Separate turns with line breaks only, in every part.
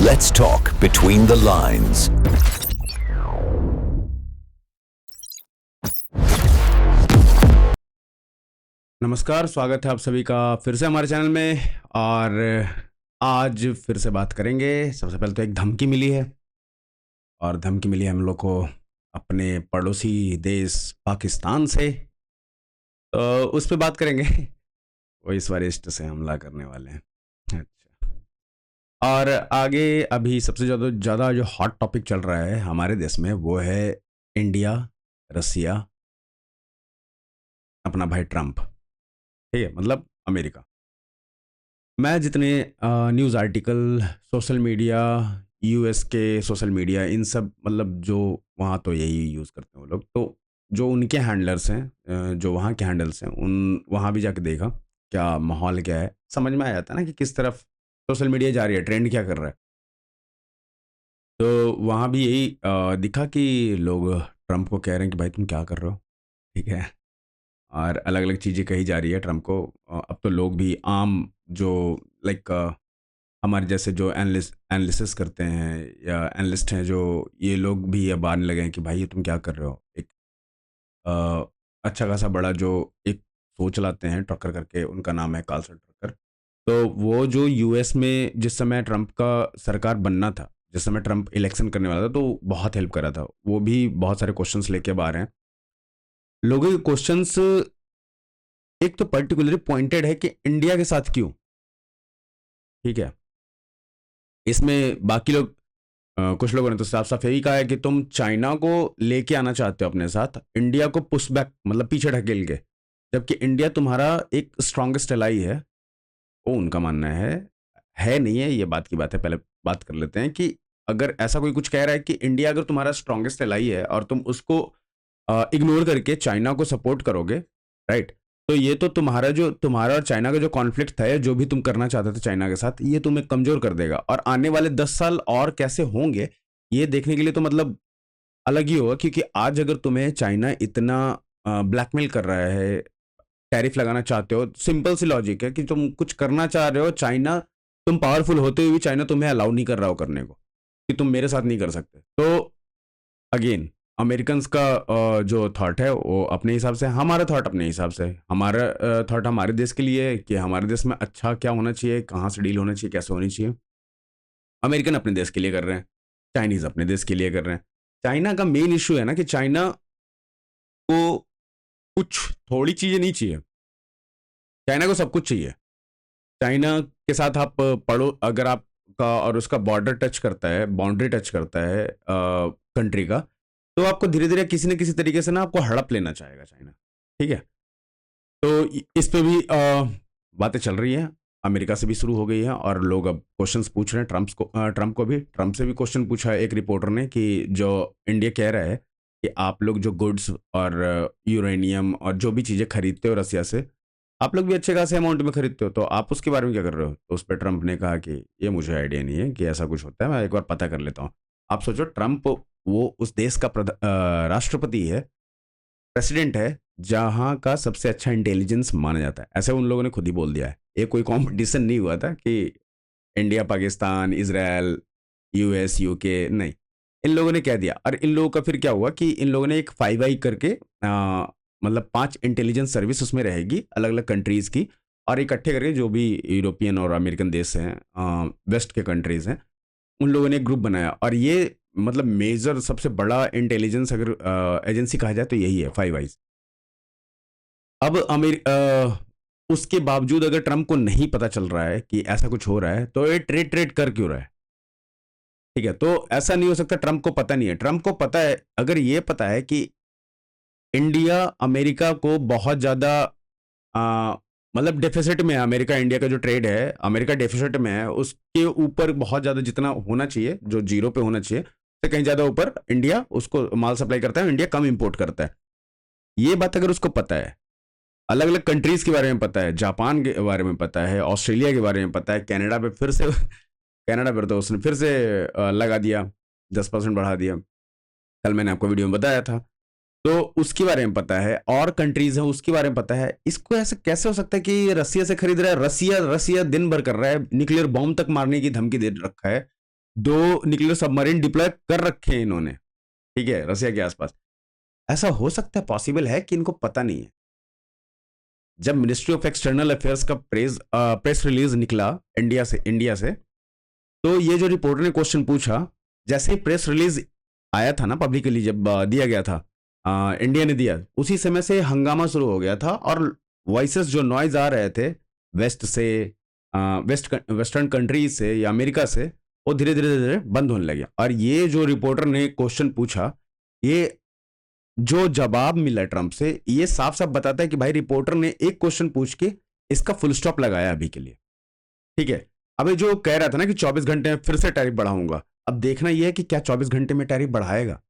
Let's talk between the lines.
नमस्कार, स्वागत है आप सभी का फिर से हमारे चैनल में। और आज फिर से बात करेंगे। सबसे पहले तो एक धमकी मिली है, और धमकी मिली है हम लोग को अपने पड़ोसी देश पाकिस्तान से। तो उस पर बात करेंगे। वो इस बार ईस्ट से हमला करने वाले हैं। अच्छा, और आगे अभी सबसे ज़्यादा जो हॉट टॉपिक चल रहा है हमारे देश में वो है इंडिया, रसिया, अपना भाई ट्रम्प। ठीक है, मतलब अमेरिका। मैं जितने news article, social media, US के सोशल मीडिया, इन सब मतलब जो वहाँ तो यही यूज़ करते हैं वो लोग, तो जो उनके हैंडलर्स हैं, जो वहाँ के हैंडल्स हैं, उन वहाँ भी जाके देखा क्या माहौल क्या है, समझ में आ जाता है ना कि किस तरफ सोशल मीडिया जा रही है, ट्रेंड क्या कर रहा है। तो वहाँ भी यही दिखा कि लोग ट्रम्प को कह रहे हैं कि भाई तुम क्या कर रहे हो। ठीक है, और अलग अलग चीज़ें कही जा रही है ट्रम्प को। अब तो लोग भी आम जो लाइक हमारे जैसे जो एनालिसिस करते हैं या एनालिस्ट हैं, जो ये लोग भी अब आने लगे हैं कि भाई ये तुम क्या कर रहे हो। एक अच्छा खासा बड़ा जो एक शो चलाते हैं ट्रकर करके, उनका नाम है कार्लसन ट्रकर। तो वो जो यूएस में जिस समय ट्रम्प का सरकार बनना था, जिस समय ट्रम्प इलेक्शन करने वाला था, तो बहुत हेल्प करा था। वो भी बहुत सारे क्वेश्चंस लेके अब आ रहे हैं। लोगों के क्वेश्चंस एक तो पर्टिकुलरली पॉइंटेड है कि इंडिया के साथ क्यों। ठीक है, इसमें बाकी लोग कुछ लोगों ने तो साफ साफ यही कहा है कि तुम चाइना को लेके आना चाहते हो अपने साथ, इंडिया को पुश बैक मतलब पीछे ढकेल के, जबकि इंडिया तुम्हारा एक स्ट्रांगेस्ट एलाई है। वो उनका मानना है नहीं है, ये बात की बात है। पहले बात कर लेते हैं कि अगर ऐसा कोई कुछ कह रहा है कि इंडिया अगर तुम्हारा स्ट्रांगेस्ट एलाई है और तुम उसको इग्नोर करके चाइना को सपोर्ट करोगे, राइट, तो ये तो तुम्हारा और चाइना का जो कॉन्फ्लिक्ट था, जो भी तुम करना चाहते थे चाइना के साथ, ये तुम्हें कमजोर कर देगा। और आने वाले 10 साल और कैसे होंगे ये देखने के लिए तो मतलब अलग ही होगा। क्योंकि आज अगर तुम्हें चाइना इतना ब्लैकमेल कर रहा है, टैरिफ लगाना चाहते हो, सिंपल सी लॉजिक है कि तुम कुछ करना चाह रहे हो, चाइना, तुम पावरफुल होते हुए भी चाइना तुम्हें अलाउ नहीं कर रहा हो करने को, कि तुम मेरे साथ नहीं कर सकते। तो अगेन अमेरिकन का जो थॉट है वो अपने हिसाब से, हमारा थॉट अपने हिसाब से। हमारा थॉट हमारे देश के लिए है कि हमारे देश में अच्छा क्या होना चाहिए, कहाँ से डील होना चाहिए, कैसे होनी चाहिए। अमेरिकन अपने देश के लिए कर रहे हैं, चाइनीज अपने देश के लिए कर रहे हैं। चाइना का मेन इशू है ना कि चाइना को कुछ थोड़ी चीजें नहीं चाहिए, चाइना को सब कुछ चाहिए। चाइना के साथ आप पढ़ो, अगर आपका और उसका बॉर्डर टच करता है, बाउंड्री टच करता है कंट्री का, तो आपको धीरे धीरे किसी न किसी तरीके से ना आपको हड़प लेना चाहेगा चाइना। ठीक है, तो इस पे भी बातें चल रही हैं, अमेरिका से भी शुरू हो गई है, और लोग अब क्वेश्चंस पूछ रहे हैं ट्रम्प को भी। ट्रम्प से भी क्वेश्चन पूछा है एक रिपोर्टर ने कि जो इंडिया कह रहा है कि आप लोग जो गुड्स और यूरेनियम और जो भी चीज़ें खरीदते हो रसिया से, आप लोग भी अच्छे खासे अमाउंट में खरीदते हो, तो आप उसके बारे में क्या कर रहे हो। तो उस पर ट्रम्प ने कहा कि ये मुझे आइडिया नहीं है कि ऐसा कुछ होता है, मैं एक बार पता कर लेता हूँ। आप सोचो, ट्रम्प वो उस देश का राष्ट्रपति है, प्रेसिडेंट है, जहाँ का सबसे अच्छा इंटेलिजेंस माना जाता है। ऐसे उन लोगों ने खुद ही बोल दिया है। ये कोई कंपटीशन नहीं हुआ था कि India, Pakistan, Israel, US, UK, नहीं, इन लोगों ने कह दिया। और इन लोगों का फिर क्या हुआ कि इन लोगों ने एक 5 आई करके मतलब 5 इंटेलिजेंस सर्विस उसमें रहेगी अलग अलग कंट्रीज़ की, और इकट्ठे करके जो भी यूरोपियन और अमेरिकन देश हैं, वेस्ट के कंट्रीज़ हैं, उन लोगों ने एक ग्रुप बनाया। और ये मतलब मेजर सबसे बड़ा इंटेलिजेंस अगर एजेंसी कहा जाए तो यही है, 5 आइज। अब उसके बावजूद अगर ट्रम्प को नहीं पता चल रहा है कि ऐसा कुछ हो रहा है, तो ये ट्रेड ट्रेड कर क्यों रहा है। ठीक है, तो ऐसा नहीं हो सकता ट्रम्प को पता नहीं है। ट्रम्प को पता है, अगर ये पता है कि इंडिया अमेरिका को बहुत ज़्यादा मतलब डेफिसिट में है, अमेरिका इंडिया का जो ट्रेड है, अमेरिका डेफिसिट में है, उसके ऊपर बहुत ज़्यादा जितना होना चाहिए, जो जीरो पे होना चाहिए, से कहीं ज़्यादा ऊपर इंडिया उसको माल सप्लाई करता है, इंडिया कम इंपोर्ट करता है। ये बात अगर उसको पता है, अलग अलग कंट्रीज के बारे में पता है, जापान के बारे में पता है, ऑस्ट्रेलिया के बारे में पता है, कनाडा पे फिर से कनाडा पर तो उसने फिर से लगा दिया, 10% बढ़ा दिया, कल मैंने आपको वीडियो में बताया था। तो उसके बारे में पता है, और कंट्रीज हैं उसके बारे में पता है। इसको ऐसे कैसे हो सकता है कि रसिया से खरीद रहा है। रसिया दिन भर कर रहा है, न्यूक्लियर बॉम्ब तक मारने की धमकी दे रखा है, 2 न्यूक्लियर सबमरीन डिप्लॉय कर रखे हैं इन्होंने, ठीक है, रसिया के आसपास। ऐसा हो सकता है, पॉसिबल है कि इनको पता नहीं है। जब मिनिस्ट्री ऑफ एक्सटर्नल अफेयर्स का प्रेस रिलीज निकला इंडिया से, तो ये जो रिपोर्टर ने क्वेश्चन पूछा, जैसे ही प्रेस रिलीज आया था ना पब्लिकली, जब दिया गया था, इंडिया ने दिया, उसी समय से हंगामा शुरू हो गया था और वॉइसेस जो नॉइज आ रहे थे वेस्ट से, वेस्टर्न कंट्रीज से या अमेरिका से, वो धीरे धीरे धीरे बंद होने लगे। और ये जो रिपोर्टर ने क्वेश्चन पूछा, ये जो जवाब मिला ट्रंप से, ये साफ साफ बताता है कि भाई रिपोर्टर ने एक क्वेश्चन पूछ के इसका फुल स्टॉप लगाया अभी के लिए, ठीक है। अभी जो कह रहा था ना कि 24 घंटे में फिर से टैरिफ बढ़ाऊंगा, अब देखना यह है कि क्या 24 घंटे में टैरिफ बढ़ाएगा।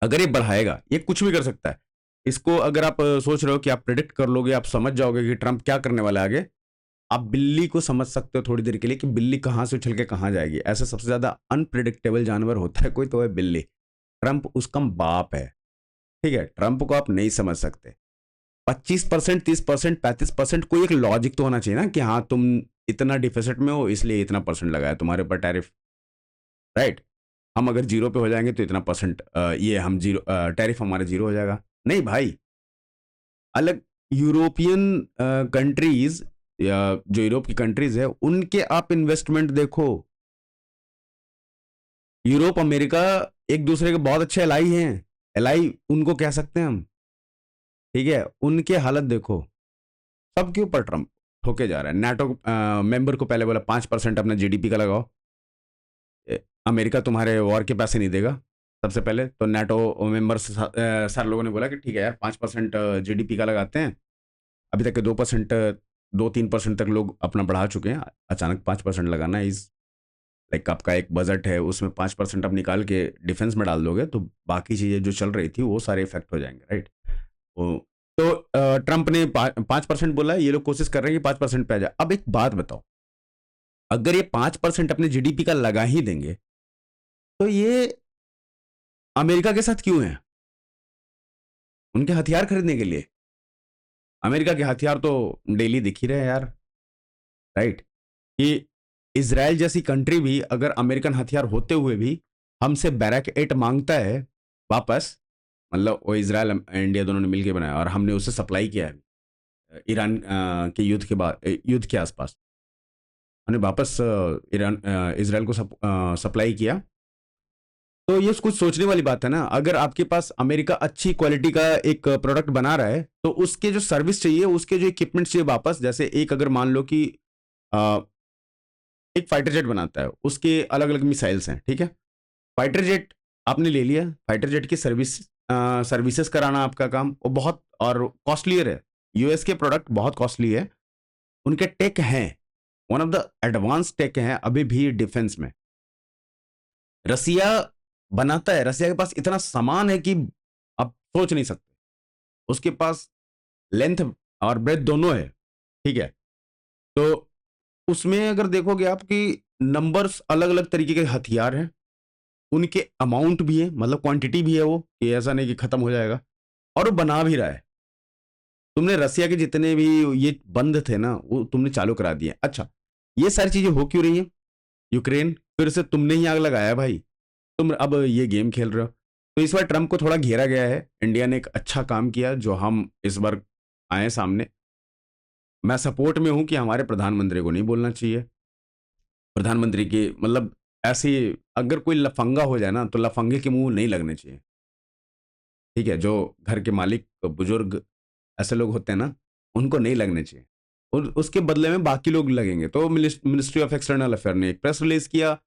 अगर ये बढ़ाएगा, ये कुछ भी कर सकता है। इसको अगर आप सोच रहे हो कि आप प्रिडिक्ट कर लोगे, आप समझ जाओगे कि ट्रंप क्या करने वाला है आगे, आप बिल्ली को समझ सकते हो थोड़ी देर के लिए कि बिल्ली कहां से उछल के कहां जाएगी। ऐसे सबसे ज्यादा अनप्रिडिक्टेबल जानवर होता है कोई, तो है बिल्ली। ट्रंप उसका बाप है, ठीक है। ट्रंप को आप नहीं समझ सकते। 25%, 30%, 35%, कोई एक लॉजिक तो होना चाहिए ना कि हाँ तुम इतना डिफिसिट में हो इसलिए इतना परसेंट लगाया तुम्हारे ऊपर टैरिफ, राइट। हम अगर जीरो पे हो जाएंगे तो इतना परसेंट, ये हम जीरो, टैरिफ हमारे जीरो हो जाएगा। नहीं भाई, अलग यूरोपियन कंट्रीज या जो यूरोप की कंट्रीज है उनके आप इन्वेस्टमेंट देखो। यूरोप अमेरिका एक दूसरे के बहुत अच्छे एलाई हैं, एलाई उनको कह सकते हैं हम, ठीक है। उनके हालत देखो, सबके ऊपर ट्रंप ठोके जा रहा है। नाटो मेंबर को पहले बोला 5% अपना जीडीपी का लगाओ, अमेरिका तुम्हारे वॉर के पैसे नहीं देगा। सबसे पहले तो नाटो मेंबर सारे लोगों ने बोला कि ठीक है यार 5% जीडीपी का लगाते हैं। अभी तक के 2%, 2-3% तक लोग अपना बढ़ा चुके हैं। अचानक 5% लगाना इज लाइक, आपका एक बजट है उसमें 5% आप निकाल के डिफेंस में डाल दोगे तो बाकी चीजें जो चल रही थी वो सारे इफेक्ट हो जाएंगे, राइट। तो ट्रंप ने 5% बोला, ये लोग कोशिश कर रहे हैं कि 5% पे आ जाए। अब एक बात बताओ, अगर ये 5% अपने जीडीपी का लगा ही देंगे तो ये अमेरिका के साथ क्यों है? उनके हथियार खरीदने के लिए। अमेरिका के हथियार तो डेली दिख ही रहे हैं यार, राइट। कि इसराइल जैसी कंट्री भी अगर अमेरिकन हथियार होते हुए भी हमसे बैरक 8 मांगता है वापस, मतलब वो इसराइल इंडिया दोनों ने मिलकर बनाया और हमने उसे सप्लाई किया है ईरान के युद्ध के बाद, युद्ध के आसपास हमने वापस इसराइल को सप्लाई किया। तो ये कुछ सोचने वाली बात है ना। अगर आपके पास अमेरिका अच्छी क्वालिटी का एक प्रोडक्ट बना रहा है तो उसके जो सर्विस चाहिए, उसके जो इक्विपमेंट चाहिए वापस, जैसे एक अगर मान लो कि अ, एक फाइटर जेट बनाता है, उसके अलग अलग मिसाइल्स हैं, ठीक है। फाइटर जेट आपने ले लिया, फाइटर जेट की सर्विसेज कराना आपका काम, वो बहुत और कॉस्टलियर है। यूएस के प्रोडक्ट बहुत कॉस्टली है, उनके टेक हैं, one of the advance tech हैं अभी भी डिफेंस में। रसिया बनाता है, रसिया के पास इतना सामान है कि आप सोच नहीं सकते। उसके पास लेंथ और ब्रेथ दोनों है, ठीक है। तो उसमें अगर देखोगे आप कि नंबर्स अलग अलग तरीके के हथियार हैं, उनके अमाउंट भी है, मतलब क्वांटिटी भी है वो, कि ऐसा नहीं कि खत्म हो जाएगा, और वो बना भी रहा है। तुमने रसिया के जितने भी ये बंद थे ना वो तुमने चालू करा दिए। अच्छा, ये सारी चीजें हो क्यों रही है? यूक्रेन, फिर से तुमने ही आग लगाया भाई, तुम अब ये गेम खेल रहे हो। तो इस बार ट्रंप को थोड़ा घेरा गया है। इंडिया ने एक अच्छा काम किया जो हम इस बार आए सामने। मैं सपोर्ट में हूं कि हमारे प्रधानमंत्री को नहीं बोलना चाहिए। प्रधानमंत्री की मतलब ऐसी, अगर कोई लफंगा हो जाए ना तो लफंगे के मुंह नहीं लगने चाहिए, ठीक है। जो घर के मालिक बुजुर्ग ऐसे लोग होते हैं ना, उनको नहीं लगने चाहिए, और उसके बदले में बाकी लोग लगेंगे। तो मिनिस्ट्री ऑफ एक्सटर्नल अफेयर ने एक प्रेस रिलीज किया,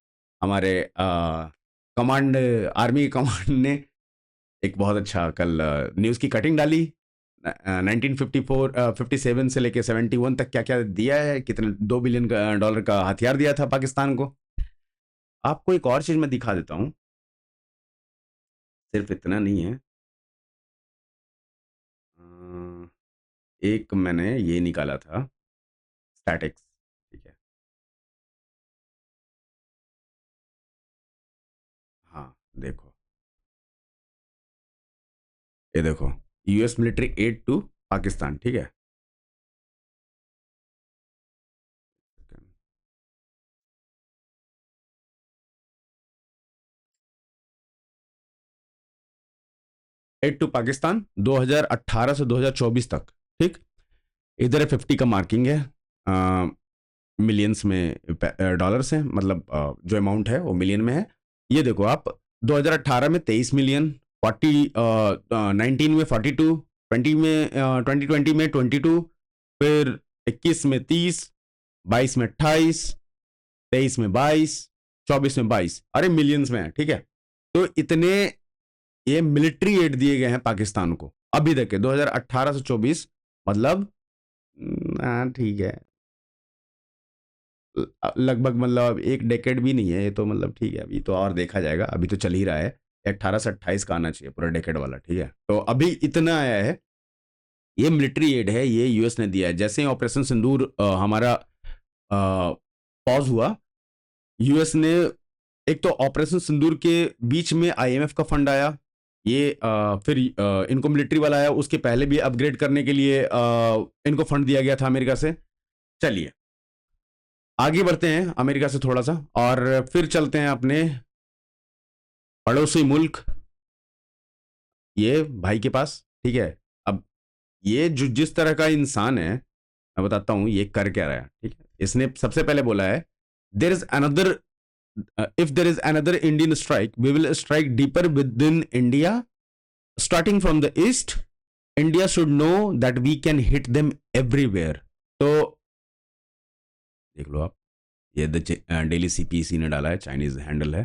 हमारे कमांड, आर्मी कमांड ने एक बहुत अच्छा कल न्यूज़ की कटिंग डाली। 1954 57 से लेके 71 तक क्या क्या दिया है, कितने $2 बिलियन डॉलर का हथियार दिया था पाकिस्तान को। आपको एक और चीज मैं दिखा देता हूँ, सिर्फ इतना नहीं है। अ, एक मैंने ये निकाला था, स्टैटिक्स, ठीक है। हाँ, देखो, ये देखो, US military aid to Pakistan, ठीक है। एड टू पाकिस्तान 2018 से 2024 तक, ठीक। इधर 50 का मार्किंग है, मिलियंस में डॉलर्स हैं, मतलब जो अमाउंट है वो मिलियन में है। ये देखो आप, 2018 में 23 मिलियन, 40 19 में 42, 20 में 2020 में 22, फिर 21 में 30, 22 में 28, 23 में 22, 24 में 22, अरे मिलियंस में है, ठीक है। तो इतने ये मिलिट्री एड दिए गए हैं पाकिस्तान को अभी तक के 2018 से 24, मतलब हाँ ठीक है, लगभग मतलब एक डेकेड भी नहीं है ये तो, मतलब ठीक है, अभी तो और देखा जाएगा, अभी तो चल ही रहा है। 18 से 28 का आना चाहिए पूरा डेकेड वाला, ठीक है। तो अभी इतना आया है, ये मिलिट्री एड है, ये यूएस ने दिया है। जैसे ही ऑपरेशन सिंदूर हमारा पॉज हुआ, यूएस ने, एक तो ऑपरेशन सिंदूर के बीच में आईएमएफ का फंड आया, ये फिर इनको मिलिट्री वाला आया, उसके पहले भी अपग्रेड करने के लिए इनको फंड दिया गया था अमेरिका से। चलिए आगे बढ़ते हैं अमेरिका से थोड़ा सा, और फिर चलते हैं अपने पड़ोसी मुल्क, ये भाई के पास, ठीक है। अब ये जो जिस तरह का इंसान है, मैं बताता हूं ये कर क्या रहा है, ठीक है। इसने सबसे पहले बोला है, there is another, if there is another Indian strike we will strike deeper within India, starting from the east, India should know that we can hit them everywhere. तो देख लो आप, ये डेली सीपीसी ने डाला है, Chinese handle है।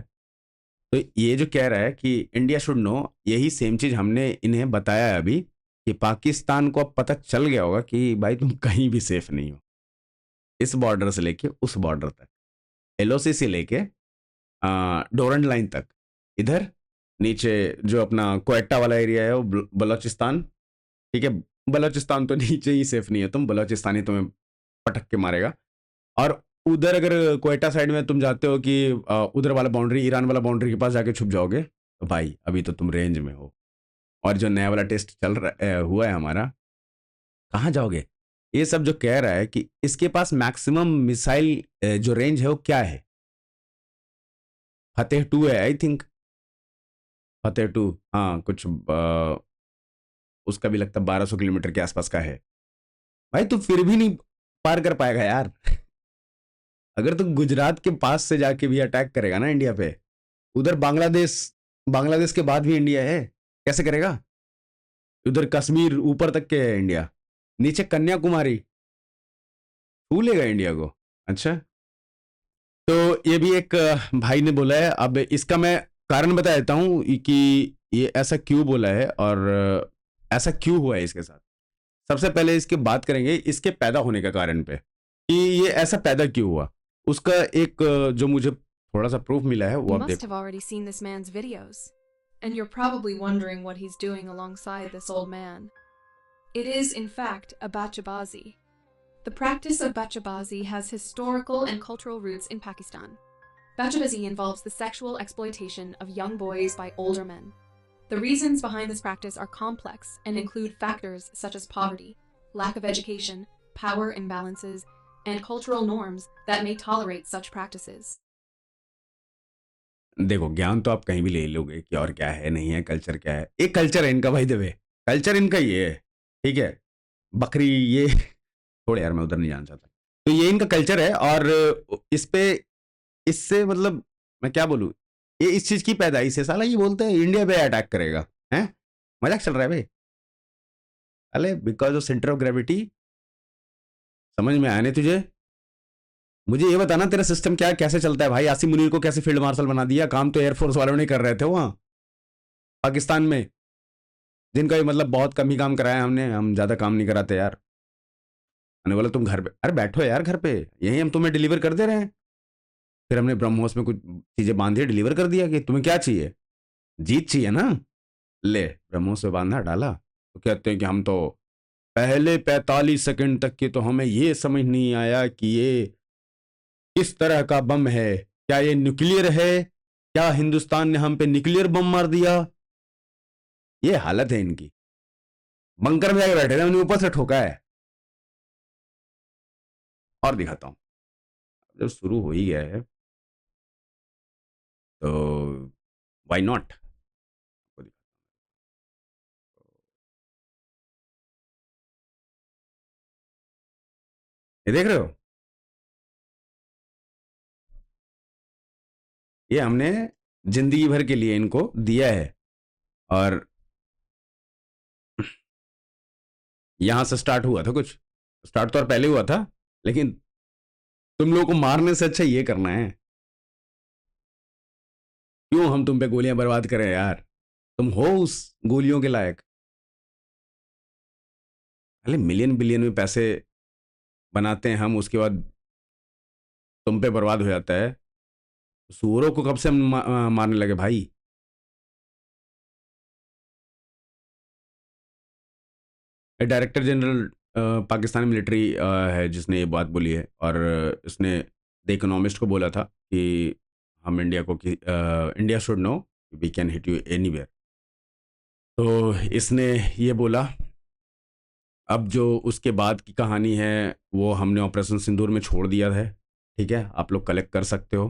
तो ये जो कह रहा है कि इंडिया शुड नो, यही सेम चीज हमने इन्हें बताया है अभी, कि पाकिस्तान को अब पता चल गया होगा कि भाई तुम कहीं भी सेफ नहीं हो, इस बॉर्डर से लेके उस बॉर्डर तक, एलओसी से लेके डोरंड लाइन तक, इधर नीचे जो अपना क्वेटा वाला एरिया है वो बलोचिस्तान, ठीक है। बलोचिस्तान तो नीचे ही सेफ नहीं है, तुम बलोचिस्तानी तुम्हें पटक के मारेगा। और उधर अगर क्वेटा साइड में तुम जाते हो कि उधर वाला बाउंड्री, ईरान वाला बाउंड्री के पास जाके छुप जाओगे, तो भाई अभी तो तुम रेंज में हो। और जो नया वाला टेस्ट चल रहा हुआ है हमारा, कहाँ जाओगे। ये सब जो कह रहा है कि इसके पास मैक्सिमम मिसाइल जो रेंज है वो क्या है, फतेह टू है आई थिंक, फतेह टू, हाँ कुछ उसका भी लगता है 1200 किलोमीटर के आसपास का है। भाई तू फिर भी नहीं पार कर पाएगा यार। अगर तू गुजरात के पास से जाके भी अटैक करेगा ना इंडिया पे, उधर बांग्लादेश, बांग्लादेश के बाद भी इंडिया है, कैसे करेगा। उधर कश्मीर ऊपर तक के है इंडिया, नीचे कन्याकुमारी, छू लेगा इंडिया को। अच्छा, तो ये भी एक भाई ने बोला है। अब इसका मैं कारण बता देता हूं कि ये ऐसा क्यों बोला है और ऐसा क्यों हुआ है इसके साथ। सबसे पहले इसकी बात करेंगे इसके पैदा होने का कारण पे, कि ये ऐसा पैदा क्यों हुआ। उसका एक जो मुझे थोड़ा सा प्रूफ मिला है वो
You
आप
must
देखो।
have already seen this man's videos, and you're probably wondering what he's doing alongside this old man. It is, in fact, a bachabazi. The practice of bachabazi has historical and cultural roots in Pakistan. Bachabazi involves the sexual exploitation of young boys by older men. The reasons behind this practice are complex and include factors such as poverty, lack of education, power imbalances, and cultural norms that may tolerate such practices.
देखो ज्ञान तो आप कहीं भी ले लोगे कि और क्या है नहीं है, कल्चर क्या है, एक कल्चर है इनका भाई देवे, कल्चर इनका ये है, ठीक है। बकरी ये थोड़े यार, मैं उधर नहीं जाना चाहता। तो ये इनका कल्चर है, और इस पे, इससे मतलब मैं क्या बोलूँ, ये इस चीज की पैदाइश है। साला ये बोलते हैं इंडिया पे अटैक करेगा, हैं मजाक चल रहा है भाई। अरे because of centre of gravity, समझ में आया नहीं तुझे। मुझे ये बताना तेरा सिस्टम क्या, कैसे चलता है भाई। आसिम मुनीर को कैसे फील्ड मार्शल बना दिया, काम तो एयरफोर्स वालों ने कर रहे थे वहां पाकिस्तान में, जिनका भी मतलब बहुत कम ही काम कराया हमने, हम ज्यादा काम नहीं कराते यार। मैंने बोला तुम घर पे, अरे बैठो यार घर पे, यही हम तुम्हें डिलीवर कर दे रहे हैं। फिर हमने ब्रह्मोस में कुछ चीजें बांधी, डिलीवर कर दिया कि तुम्हें क्या चाहिए, जीत चाहिए ना, ले ब्रह्मोस में बांधा डाला। तो कहते हैं कि हम तो पहले 45 सेकंड तक के तो हमें ये समझ नहीं आया कि ये किस तरह का बम है, क्या ये न्यूक्लियर है, क्या हिंदुस्तान ने हम पे न्यूक्लियर बम मार दिया। ये हालत है इनकी, बंकर में जाके बैठे थे, हमने ऊपर से ठोका है। और दिखाता हूं, जब शुरू हो ही गया है तो वाई नॉट। ये देख रहे हो, ये हमने जिंदगी भर के लिए इनको दिया है। और यहां से स्टार्ट हुआ था कुछ, स्टार्ट तो और पहले हुआ था, लेकिन तुम लोगों को मारने से अच्छा ये करना है। क्यों हम तुम पे गोलियां बर्बाद करें यार, तुम हो उस गोलियों के लायक? पहले मिलियन बिलियन में पैसे बनाते हैं हम, उसके बाद तुम पे बर्बाद हो जाता है। सूअरों को कब से हम मारने लगे भाई? डायरेक्टर जनरल पाकिस्तानी मिलिट्री है जिसने ये बात बोली है, और इसने द इकोनॉमिस्ट को बोला था कि हम इंडिया को कि India should know we can hit you anywhere. तो इसने ये बोला। अब जो उसके बाद की कहानी है वो हमने ऑपरेशन सिंदूर में छोड़ दिया है, ठीक है, आप लोग कलेक्ट कर सकते हो,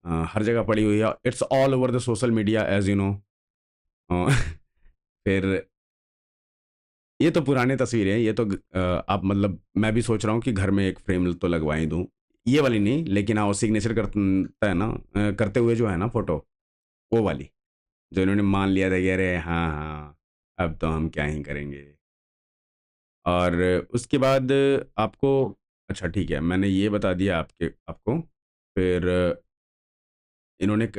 हर जगह पड़ी हुई है, it's all over the social media as you know. फिर ये तो पुराने तस्वीरें हैं, ये तो आप मतलब मैं भी सोच रहा हूँ कि घर में एक फ्रेम तो लगवा ही दूँ, ये वाली नहीं, लेकिन हाँ वो सिग्नेचर करता है ना, करते हुए जो है ना फोटो, वो वाली जो इन्होंने मान लिया था कि अरे हाँ हाँ अब तो हम क्या ही करेंगे। और उसके बाद आपको, अच्छा ठीक है, मैंने ये बता दिया आपको। फिर इन्होंने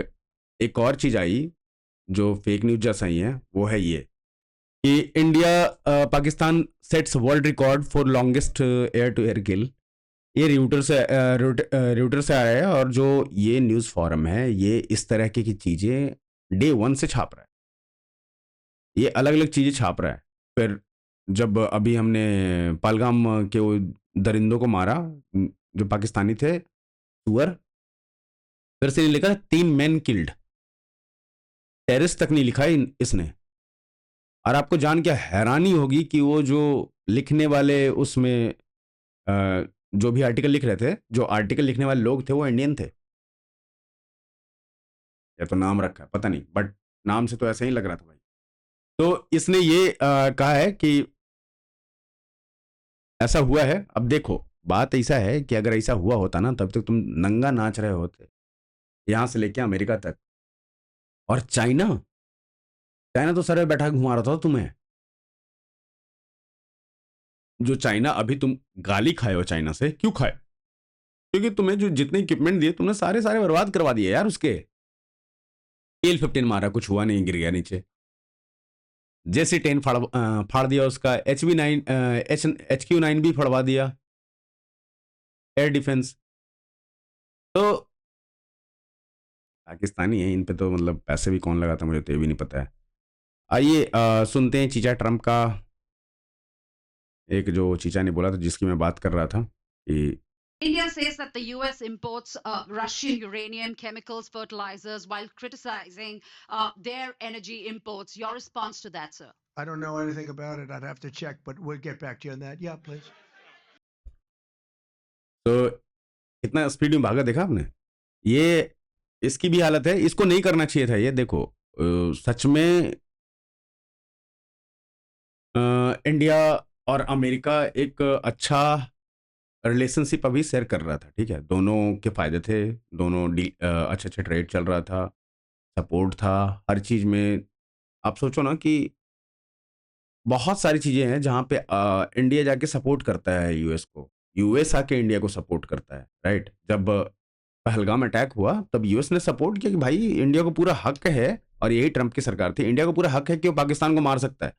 एक और चीज़ आई जो फेक न्यूज जैसा ही है, वो है ये कि India Pakistan sets world record for longest air to air kill. ये रूटर से आया है, और जो ये न्यूज़ फॉरम है ये इस तरह की चीज़ें डे वन से छाप रहा है, ये अलग अलग चीज़ें छाप रहा है। फिर जब अभी हमने पहलगाम के वो दरिंदों को मारा, जो पाकिस्तानी थे सुअर, फिर से लिखा 3 मैन किल्ड, टेररिस्ट तक नहीं लिखा इसने। और आपको जान क्या हैरानी होगी कि वो जो लिखने वाले उसमें जो भी आर्टिकल लिख रहे थे, जो आर्टिकल लिखने वाले लोग थे वो इंडियन थे, या तो नाम रखा है पता नहीं, बट नाम से तो ऐसा ही लग रहा था भाई। तो इसने ये कहा है कि ऐसा हुआ है। अब देखो बात ऐसा है कि अगर ऐसा हुआ होता ना तब तक तुम नंगा नाच रहे होते यहां से लेके अमेरिका तक। और चाइना, चाइना तो सर पे बैठा घुमा रहा था तुम्हें। जो चाइना, अभी तुम गाली खाए हो चाइना से, क्यों खाए? क्योंकि तुम्हें जो जितने इक्विपमेंट दिए तुमने सारे सारे बर्बाद करवा दिए यार। उसके एल-15 मारा, कुछ हुआ नहीं, गिर गया नीचे। JC-10 फाड़ दिया उसका, HV-9 HQ-9 भी फड़वा दिया, एयर डिफेंस। तो पाकिस्तानी है, इन पे तो मतलब पैसे भी कौन लगाता मुझे तो ये भी नहीं पता है। आइए सुनते हैं चीचा ट्रम्प का। एक जो चीचा ने बोला था जिसकी मैं बात कर रहा था कि
India says that the US imports Russian uranium, chemicals, fertilizers, while criticizing their energy imports. Your response to that, sir?
I don't know anything about it. I'd have to check, but we'll get back to you on that. Yeah, please.
तो कितना speed में भागा देखा आपने? ये इसकी भी हालत है, इसको नहीं करना चाहिए था ये। देखो सच में इंडिया और अमेरिका एक अच्छा रिलेशनशिप अभी शेयर कर रहा था, ठीक है, दोनों के फायदे थे, दोनों अच्छे अच्छे ट्रेड चल रहा था, सपोर्ट था हर चीज़ में। आप सोचो ना कि बहुत सारी चीज़ें हैं जहाँ पे इंडिया जाके सपोर्ट करता है यूएस को, यूएस आके इंडिया को सपोर्ट करता है, राइट। जब पहलगाम अटैक हुआ तब यूएस ने सपोर्ट किया कि भाई इंडिया को पूरा हक है, और यही ट्रंप की सरकार थी, इंडिया को पूरा हक है कि वो पाकिस्तान को मार सकता है।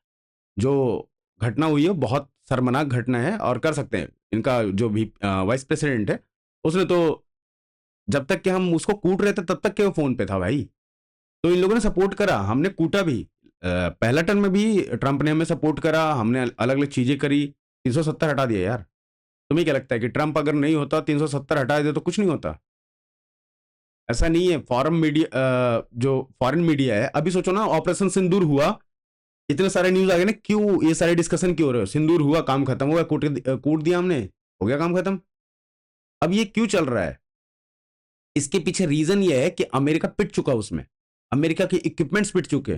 जो घटना हुई है बहुत शर्मनाक घटना है, और कर सकते हैं। इनका जो भी वाइस प्रेसिडेंट है उसने तो जब तक कि हम उसको कूट रहे थे तब तक के वो फोन पे था भाई। तो इन लोगों ने सपोर्ट करा, हमने कूटा भी। पहला टर्म में भी ट्रंप ने हमें सपोर्ट करा, हमने अलग अलग चीजें करी, 370 हटा दिया यार। तुम्हें क्या लगता है कि ट्रंप अगर नहीं होता 370 हटा दे तो कुछ नहीं होता? ऐसा नहीं है। फॉरेन मीडिया, जो फॉरेन मीडिया है, अभी सोचो ना ऑपरेशन सिंदूर हुआ, इतने सारे न्यूज आ गए ना, क्यों ये सारे डिस्कशन क्यों हो रहे हो? सिंदूर हुआ, काम खत्म हो गया, कूट दिया हमने, हो गया काम खत्म। अब ये क्यों चल रहा है? इसके पीछे रीजन ये है कि अमेरिका पिट चुका, उसमें अमेरिका के इक्विपमेंट्स पिट चुके,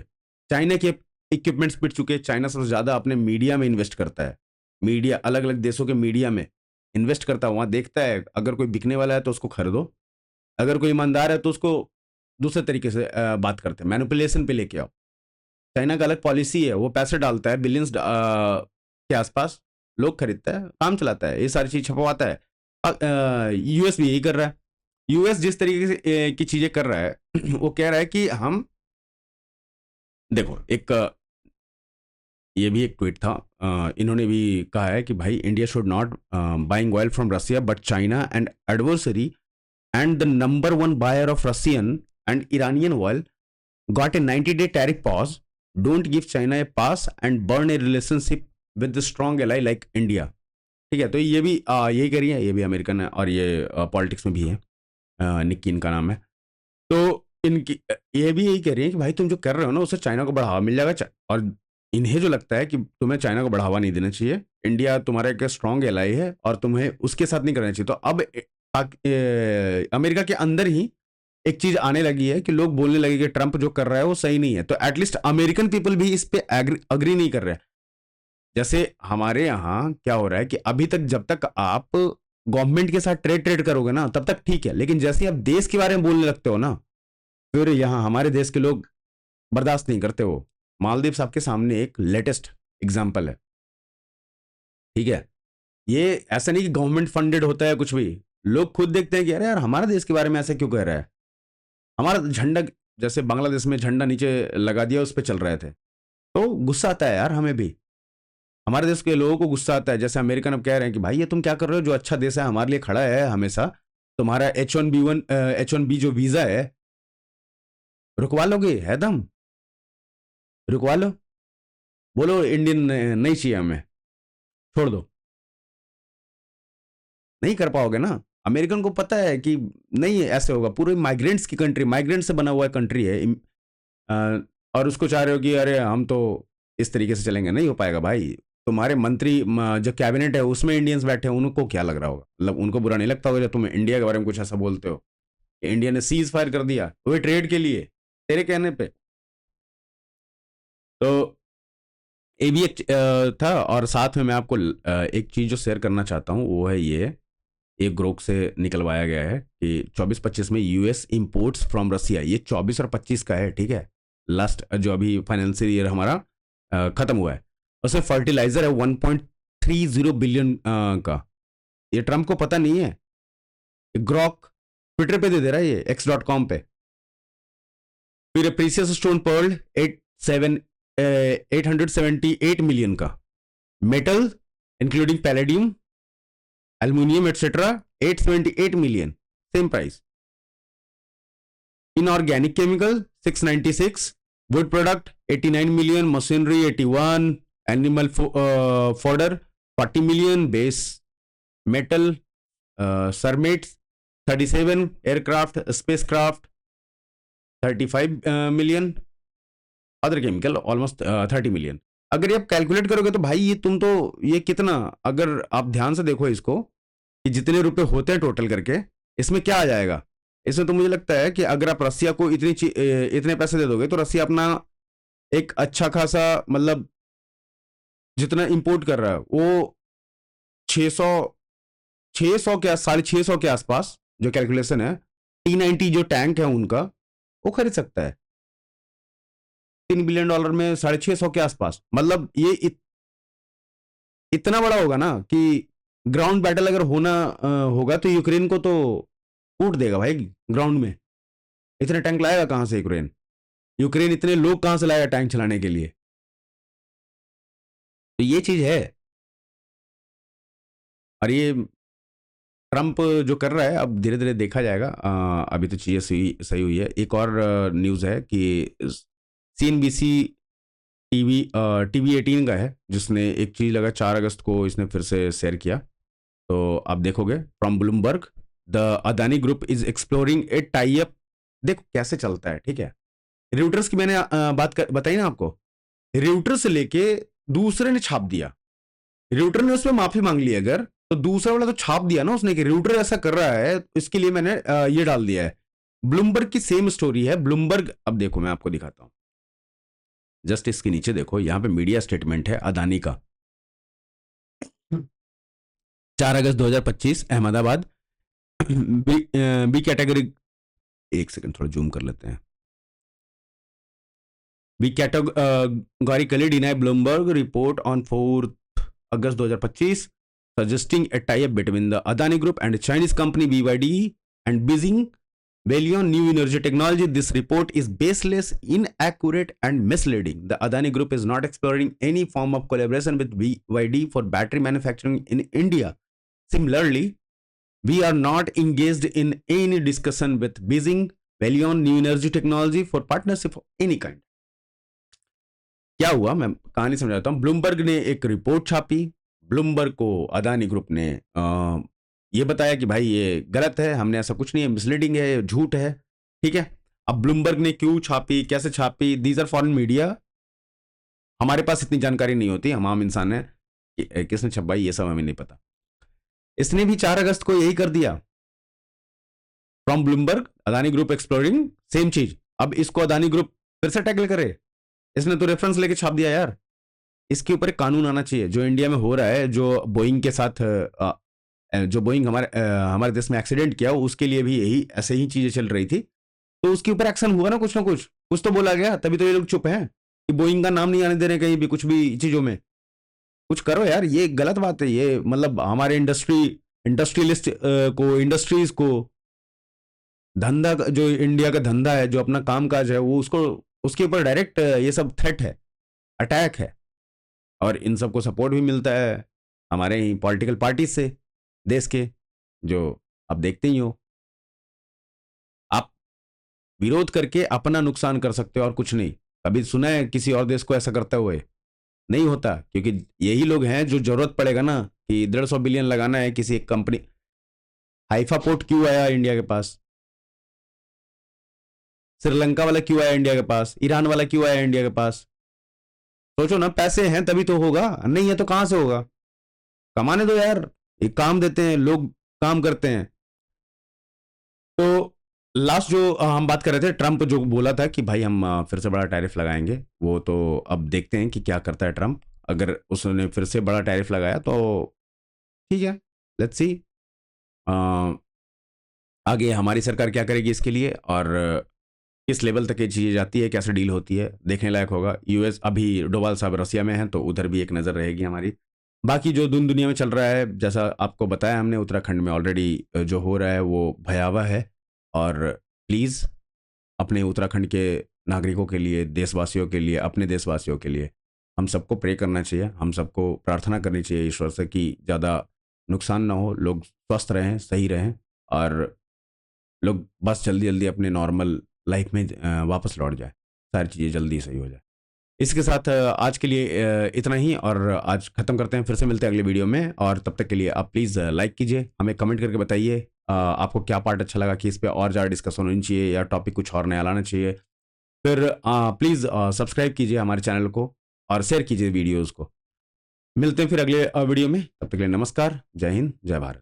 चाइना के इक्विपमेंट्स पिट चुके। चाइना सबसे ज्यादा अपने मीडिया में इन्वेस्ट करता है, मीडिया, अलग अलग देशों के मीडिया में इन्वेस्ट करता है वहाँ देखता है अगर कोई बिकने वाला है तो उसको खरीदो, अगर कोई ईमानदार है तो उसको दूसरे तरीके से बात करते हैं, मैनिपुलेशन पे लेके आओ। चाइना का अलग पॉलिसी है, वो पैसे डालता है बिलियंस के आसपास, लोग खरीदता है, काम चलाता है, ये सारी चीज छपवाता है। यूएस भी यही कर रहा है। यूएस जिस तरीके से की चीजें कर रहा है वो कह रहा है कि हम देखो एक ये भी एक ट्वीट था, इन्होंने भी कहा है कि भाई India should not buying oil from Russia but China and adversary and the number one buyer of Russian and Iranian oil got a 90-day tariff pause. Don't give China a pass and burn a relationship with the strong ally like India. ठीक है, तो ये भी यही करी है, ये भी अमेरिकन है और ये पॉलिटिक्स में भी है, निक्की इनका नाम है। तो इनकी ये भी यही कह रही है कि भाई तुम जो कर रहे हो ना उससे चाइना को बढ़ावा मिल जाएगा, और इन्हें जो लगता है कि तुम्हें चाइना को बढ़ावा नहीं देना चाहिए, इंडिया तुम्हारा एक स्ट्रांग एलाई है और तुम्हें उसके साथ नहीं करना चाहिए। तो अब अमेरिका के अंदर ही एक चीज आने लगी है कि लोग बोलने लगे कि ट्रंप जो कर रहा है वो सही नहीं है, तो एटलीस्ट अमेरिकन पीपल भी इस पे अग्री नहीं कर रहे हैं। जैसे हमारे यहाँ क्या हो रहा है कि अभी तक जब तक आप गवर्नमेंट के साथ ट्रेड करोगे ना तब तक ठीक है, लेकिन जैसे आप देश के बारे में बोलने लगते हो ना, फिर यहाँ हमारे देश के लोग बर्दाश्त नहीं करते हो। मालदीव्स आपके सामने एक लेटेस्ट एग्जाम्पल है, ठीक है। ये ऐसा नहीं कि गवर्नमेंट फंडेड होता है कुछ भी, लोग खुद देखते हैं कि अरे यार हमारे देश के बारे में ऐसे क्यों कह रहा है, हमारा झंडा जैसे बांग्लादेश में झंडा नीचे लगा दिया उस पर चल रहे थे, तो गुस्सा आता है यार, हमें भी हमारे देश के लोगों को गुस्सा आता है। जैसे अमेरिकन अब कह रहे हैं कि भाई ये तुम क्या कर रहे हो, जो अच्छा देश है हमारे लिए खड़ा है हमेशा, तुम्हारा H1B जो वीजा है रुकवा लोगे, है दम रुकवा लो, बोलो इंडियन नहीं चाहिए हमें, छोड़ दो, नहीं कर पाओगे ना। अमेरिकन को पता है कि नहीं ऐसे होगा, पूरे माइग्रेंट्स की कंट्री, माइग्रेंट से बना हुआ कंट्री है, और उसको चाह रहे हो कि अरे हम तो इस तरीके से चलेंगे, नहीं हो पाएगा भाई। तुम्हारे मंत्री जो कैबिनेट है उसमें इंडियंस बैठे हैं, उनको क्या लग रहा होगा, मतलब उनको बुरा नहीं लगता होगा जब तुम इंडिया के बारे में कुछ ऐसा बोलते हो। इंडिया ने सीज फायर कर दिया वही ट्रेड के लिए तेरे कहने पे, तो ये भी एक था। और साथ में मैं आपको एक चीज जो शेयर करना चाहता हूँ वो है ये एक ग्रोक से निकलवाया गया है कि 24-25 में यूएस इंपोर्ट्स फ्रॉम रसिया, ये 24 और 25 का है, ठीक है, लास्ट जो अभी फाइनेंशियल ईयर हमारा खत्म हुआ है, उसमें फर्टिलाइजर है 1.30 बिलियन का। ये ट्रम्प को पता नहीं है, ग्रोक ट्विटर पे दे दे रहा है, ये x.com पे। फिर प्रीसियस स्टोन पर्ल 878 मिलियन का, metal including palladium, aluminium etcetera 878 million, same price. Inorganic chemical 696, wood product 89 million, machinery 81, animal fodder 40 million, base metal cermets 37, aircraft spacecraft 35 million, other chemical almost 30 million. अगर ये आप calculate करोगे तो भाई ये तुम तो ये कितना, अगर आप ध्यान से देखो इसको कि जितने रुपए होते हैं टोटल करके, इसमें क्या आ जाएगा। इसमें तो मुझे लगता है कि अगर आप रसिया को इतने पैसे दे दोगे तो रसिया अपना एक अच्छा खासा, मतलब जितना इंपोर्ट कर रहा है वो 600 के 650 के आसपास जो कैलकुलेशन है, T90 जो टैंक है उनका वो खरीद सकता है $3 बिलियन में 650 के आसपास। मतलब ये इतना बड़ा होगा ना कि ग्राउंड बैटल अगर होना होगा तो यूक्रेन को तो कूट देगा भाई ग्राउंड में। इतने टैंक लाएगा कहां से यूक्रेन इतने लोग कहां से लाएगा टैंक चलाने के लिए। तो ये चीज है, और ये ट्रंप जो कर रहा है अब धीरे धीरे देखा जाएगा। अभी तो चीजें सही हुई है। एक और न्यूज़ है कि CNBC TV 18 का है, जिसने एक चीज लगा 4 अगस्त को इसने फिर से शेयर किया, तो आप देखोगे from Bloomberg, the Adani group is exploring A tie up. देखो कैसे चलता है, ठीक है। रेउटर्स की मैंने बताई ना आपको, रेउटर्स से लेके दूसरे ने छाप दिया, रेउटर ने उसमें माफी मांग ली अगर, तो दूसरा वाला तो छाप दिया ना उसने कि रेउटर ऐसा कर रहा है, इसके लिए मैंने ये डाल दिया है। ब्लूमबर्ग की सेम स्टोरी है। ब्लूमबर्ग, अब देखो मैं आपको दिखाता हूं, जस्ट इसके नीचे देखो, यहां पे मीडिया स्टेटमेंट है अदानी का। 4 अगस्त 2025 अहमदाबाद बी कैटेगरी, एक सेकंड थोड़ा जूम कर लेते हैं। We categorically deny Bloomberg report on 4th August 2025 suggesting a tie-up between the Adani Group and Chinese company BYD and Beijing Valion New Energy Technology. This report is baseless, inaccurate and misleading. The Adani Group is not exploring any form of collaboration with BYD for battery manufacturing in India. Similarly, we are not engaged in any discussion with Beijing Valion New Energy Technology for partnership of any kind. क्या हुआ, मैं कहानी समझाता हूँ। Bloomberg ने एक report छापी। Bloomberg को अदानी ग्रुप ने ये बताया कि भाई ये गलत है, हमने ऐसा कुछ नहीं है, मिसलीडिंग है, झूठ है, ठीक है। अब ब्लूमबर्ग ने क्यों छापी, कैसे छापी, दीज आर फॉरेन मीडिया, हमारे पास इतनी जानकारी नहीं होती, हम आम इंसान है, किसने छपाई ये सब हमें नहीं पता। इसने भी 4 अगस्त को यही कर दिया, from Bloomberg Adani group exploring, same चीज। अब इसको अदानी ग्रुप फिर से टैकल करे, इसने तो रेफरेंस लेके छाप दिया यार। इसके ऊपर एक कानून आना चाहिए। जो इंडिया में हो रहा है, जो बोइंग के साथ जो बोइंग हमारे देश में एक्सीडेंट किया, उसके लिए भी यही ऐसे ही चीजें चल रही थी, तो उसके ऊपर एक्शन हुआ ना कुछ तो बोला गया, तभी तो ये लोग चुप हैं कि बोइंग का नाम नहीं आने दे रहे कहीं भी, कुछ भी चीजों में। कुछ करो यार, ये गलत बात है। ये मतलब हमारे इंडस्ट्रियलिस्ट को, इंडस्ट्रीज को, धंधा, जो इंडिया का धंधा है, जो अपना काम काज है, वो उसके ऊपर डायरेक्ट ये सब थ्रेट है, अटैक है। और इन सबको सपोर्ट भी मिलता है हमारे ही पॉलिटिकल पार्टी से, देश के, जो आप देखते ही हो। आप विरोध करके अपना नुकसान कर सकते हो और कुछ नहीं। कभी सुना है किसी और देश को ऐसा करते हुए? नहीं होता, क्योंकि यही लोग हैं जो जरूरत पड़ेगा ना कि 150 बिलियन लगाना है किसी एक कंपनी। हाइफा पोर्ट क्यों आया इंडिया के पास? श्रीलंका वाला क्यों आया इंडिया के पास? ईरान वाला क्यों आया इंडिया के पास? सोचो ना, पैसे हैं तभी तो होगा, नहीं है तो कहां से होगा? कमाने दो यार, एक काम देते हैं, लोग काम करते हैं। तो लास्ट जो हम बात कर रहे थे, ट्रंप जो बोला था कि भाई हम फिर से बड़ा टैरिफ लगाएंगे, वो तो अब देखते हैं कि क्या करता है ट्रंप। अगर उसने फिर से बड़ा टैरिफ लगाया तो ठीक है, लेट्स सी आगे हमारी सरकार क्या करेगी इसके लिए, और किस लेवल तक ये चीज़ें जाती है, कैसे डील होती है, देखने लायक होगा। यूएस, अभी डोवाल साहब रसिया में हैं, तो उधर भी एक नज़र रहेगी हमारी। बाकी जो दुनिया में चल रहा है, जैसा आपको बताया हमने, उत्तराखंड में ऑलरेडी जो हो रहा है वो भयावह है। और प्लीज़ अपने उत्तराखंड के नागरिकों के लिए, देशवासियों के लिए, अपने देशवासियों के लिए हम सबको प्रे करना चाहिए, हम सबको प्रार्थना करनी चाहिए ईश्वर से कि ज़्यादा नुकसान ना हो, लोग स्वस्थ रहें, सही रहें, और लोग बस जल्दी जल्दी अपने नॉर्मल लाइफ में वापस लौट जाए, सारी चीज़ें जल्दी सही हो जाए। इसके साथ आज के लिए इतना ही, और आज ख़त्म करते हैं। फिर से मिलते हैं अगले वीडियो में, और तब तक के लिए आप प्लीज़ लाइक कीजिए, हमें कमेंट करके बताइए आपको क्या पार्ट अच्छा लगा, कि इस पर और ज़्यादा डिस्कशन होनी चाहिए या टॉपिक कुछ और नया लाना चाहिए। फिर प्लीज़ सब्सक्राइब कीजिए हमारे चैनल को और शेयर कीजिए वीडियोज़ को। मिलते हैं फिर अगले वीडियो में, तब तक के लिए नमस्कार, जय हिंद, जय भारत।